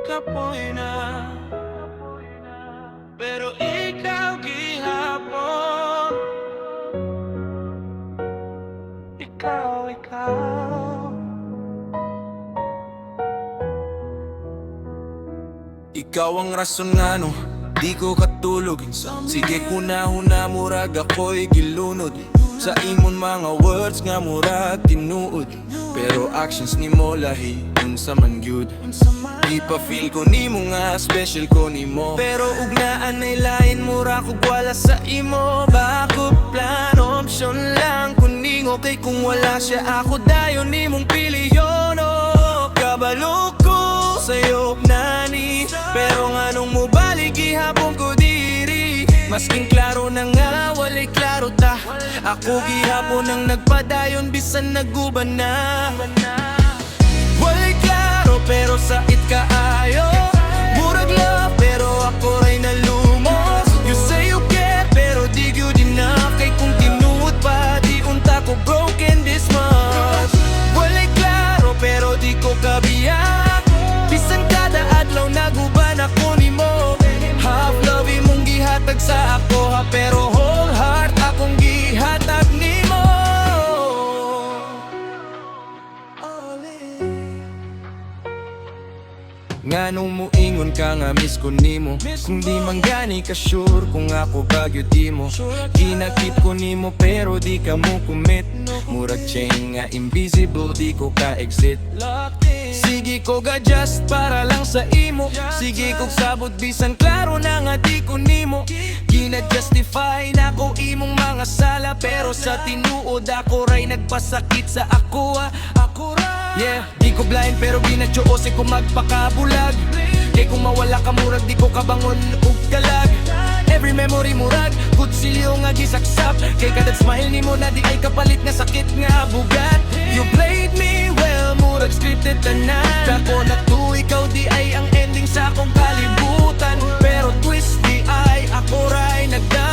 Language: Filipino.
Kapoy na, pero ikaw gihapon. Ikaw. Ikaw ang rason nga no, di ko katulog. Sige kunahuna murag ako'y gilunod sa imon mga words nga murag tinuod, pero actions ni mo lahi unsa man gyud. Di pa feel ko nimo nga special ko nimo, pero ugnaan ay lain mura kog wala sa imo. Bako plano option lang kuningo, kay kung wala siya ako dayon nimong piliyon. Oh, kabalo ko sa'yo nani, pero nganong mo balik gihapon ko diri. Masking klaro na nga walay klaro ta, ako gihapon ang nagpadayon bisan naguban na. Walay klaro pero sa it kaayo, murag love pero ako ray nalumos. You say you care pero di gyud enough, kay kung tinuod pa di unta ko broken this much. Walay klaro pero di ko kabiyak, bisan kada adlaw naguban ako nimo. Half love imong gihatag sa ako ha, pero whole heart akong gihatag nimo. Nganong muingon ka nga miss ko nimo, kung di man gani ka sure kung ako bagyo di mo. Kinakit ko nimo pero di ka mo commit, murag chain nga invisible di ko ka-exit. Sige ko ga-adjust para lang sa imo, sige kog sabot bisan klaro na nga di ko nimo. Gina-justify na ko imong mga sala, pero sa tinuod ako ray nagpasakit sa ako yeah, di ko blind pero ginadyoose ko magpakabulag, kay kung mawala ka murag di ko kabangon ug kalag. Every memory murag good silyo nga gisaksap, kay kada smile nimo na di ay kapalit nga sakit nga bugat. You played me well, murag scripted tanan. Dako na to ikaw di ay ang ending sa akong kalibutan, pero twist di ay ako ray nagdaan.